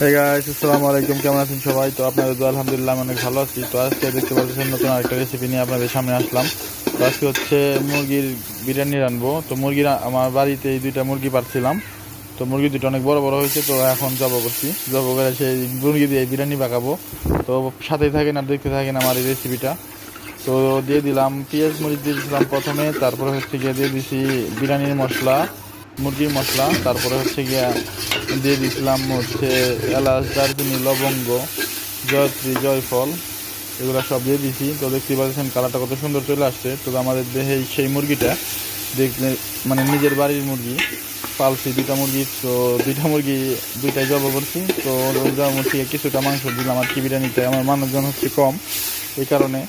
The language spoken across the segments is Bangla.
হে গাইস, আসসালামু আলাইকুম। কেমন আছেন সবাই? তো আপনাদের তো আলহামদুলিল্লাহ আমি অনেক ভালো আছি। তো আজকে দেখতে পাচ্ছেন নতুন আরেকটা রেসিপি নিয়ে আপনাদের সামনে আসলাম। তো আজকে হচ্ছে মুরগির বিরিয়ানি রানবো। তো আমার বাড়িতে এই দুইটা মুরগি পাচ্ছিলাম। তো মুরগি দুটো অনেক বড় বড় হয়েছে, তো এখন জবাই করছি। জবাই করে সেই মুরগি দিয়ে বিরিয়ানি পাকাবো। তো সাথেই থাকেন আর দেখতে থাকেন আমার এই রেসিপিটা। তো দিয়ে দিলাম পেঁয়াজ মরিচ, দিয়ে দিয়েছিলাম প্রথমে, তারপরে হচ্ছে গিয়ে দিয়ে দিছি বিরিয়ানির মশলা, মুরগির মশলা, তারপরে হচ্ছে গিয়া দিয়ে দিয়েছিলাম হচ্ছে এলাচ, দারচিনি, লবঙ্গ, জয়ত্রী, জয়ফল, এগুলো সব দিয়ে দিয়েছি। তো দেখতে পাচ্ছেন কালারটা কত সুন্দর চলে আসছে। তো আমাদের দেহে সেই মুরগিটা দেখলে মানে নিজের বাড়ির মুরগি পালছি, দুইটা মুরগি। তো দুইটা মুরগি দুইটাই জবাই করছি। তো ওই জবাই থেকে কিছুটা মাংস দিলাম আর কি বিরিয়ানিতে। আমার মানুষজন হচ্ছে কম, এই কারণে।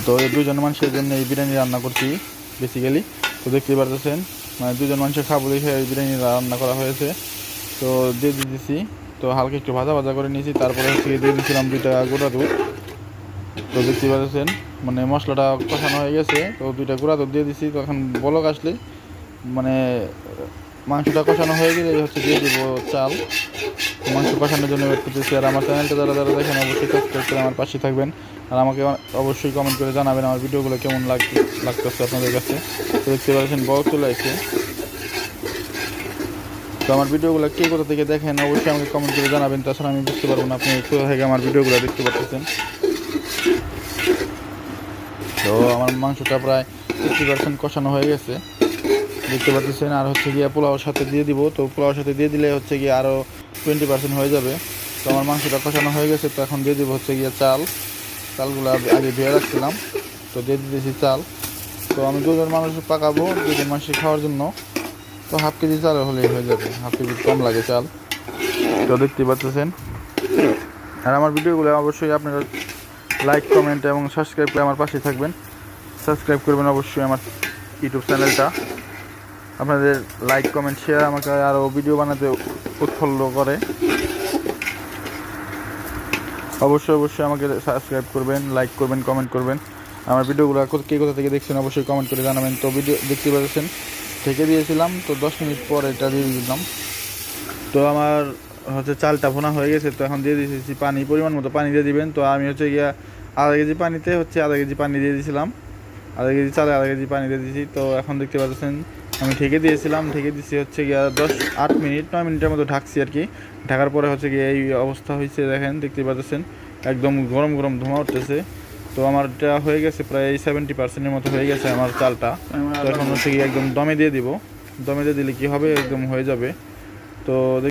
তো এই দুজন মানুষের জন্য এই বিরিয়ানি রান্না করছি বেসিক্যালি। তো দেখতে পারতেছেন মানে দুজন মানুষের খাবো দেখে এই বিরিয়ানি রান্না করা হয়েছে। তো দিয়ে দিয়েছি। তো হালকা একটু ভাজা ভাজা করে নিয়েছি। তারপরে হচ্ছে দিয়ে দিয়েছিলাম দুইটা গুঁড়া দুধ। তো দেখতে পাচ্ছেন মানে মশলাটা কষানো হয়ে গেছে। তো দুইটা গুঁড়া দুধ দিয়ে দিছি। তো এখন বলক আসলে মানে মাংসটা কষানো হয়ে গেলে হচ্ছে দিয়ে দিব চাল। মাংস কষানোর জন্য ওয়েট করতেছি। আর আমার চ্যানেলটা যারা যারা দেখেন অবশ্যই সাবস্ক্রাইব করে আমার পাশে থাকবেন। আর আমাকে অবশ্যই কমেন্ট করে জানাবেন আমার ভিডিওগুলো কেমন লাগতেছে আপনাদের কাছে। তো দেখতে পাচ্ছেন বলক চলে আসছে। তো আমার ভিডিওগুলো কে কোথা থেকে দেখেন অবশ্যই আমাকে কমেন্ট করে জানাবেন। তাছাড়া আমি বুঝতে পারবো না আপনি কোথা থেকে আমার ভিডিওগুলো দেখতে পাচ্ছেন। তো আমার মাংসটা প্রায় 50% কষানো হয়ে গেছে দেখতে পাচ্ছেন। আর হচ্ছে গিয়ে পোলাওর সাথে দিয়ে দিব। তো পোলাওর সাথে দিয়ে দিলে হচ্ছে গিয়ে আরও 20% হয়ে যাবে। তো আমার মাংসটা কষানো হয়ে গেছে। তো এখন দিয়ে দিব হচ্ছে গিয়ে চালগুলো আগে ধুয়ে রাখছিলাম। তো দিয়ে দিতেছি চাল। তো আমি দুজন মানুষ পাকাবো, দুজন মানুষের খাওয়ার জন্য। তো হাফ কেজি চাল হলেই হয়ে যাবে, হাফ কেজি কম লাগে চাল। তো দেখতে পাচ্ছেন। আর আমার ভিডিওগুলো অবশ্যই আপনারা লাইক, কমেন্ট এবং সাবস্ক্রাইব করে আমার পাশে থাকবেন। সাবস্ক্রাইব করবেন অবশ্যই আমার ইউটিউব চ্যানেলটা। আপনাদের লাইক, কমেন্ট, শেয়ার আমাকে আরও ভিডিও বানাতে উৎফুল্ল করে। অবশ্যই আমাকে সাবস্ক্রাইব করবেন, লাইক করবেন, কমেন্ট করবেন। আমার ভিডিওগুলো কে কোথা থেকে দেখছেন অবশ্যই কমেন্ট করে জানাবেন। তো ভিডিও দেখতে পাচ্ছেন ঢেকে দিয়েছিলাম। তো 10 মিনিট পর এটা দিয়ে দিলাম। তো আমার হচ্ছে চালটা ভোনা হয়ে গেছে। তো এখন দিয়ে দিয়েছি পানি, পরিমাণ মতো পানি দিয়ে দিবেন। তো আমি হচ্ছে গিয়া আধা কেজি পানিতে হচ্ছে আধা কেজি পানি দিয়ে দিয়েছিলাম। আধা কেজি চালে আধা কেজি পানি দিয়ে দিয়েছি। তো এখন দেখতে পাচ্ছেন আমি ঢেকে দিয়েছি হচ্ছে গিয়া 8 মিনিট 9 মিনিটের মতো ঢাকছি আর কি। ঢাকার পরে হচ্ছে গিয়ে এই অবস্থা হয়েছে, দেখেন দেখতে পাচ্ছেন একদম গরম গরম ধোঁয়া উঠতেছে। তো আমারটা হয়ে গেছে প্রায় 70%-এর মতো হয়ে গেছে আমার চালটা। তো এখন হচ্ছে গিয়ে একদম দমে দিয়ে দিব। দমে দিয়ে দিলে কী হবে, একদম হয়ে যাবে। তো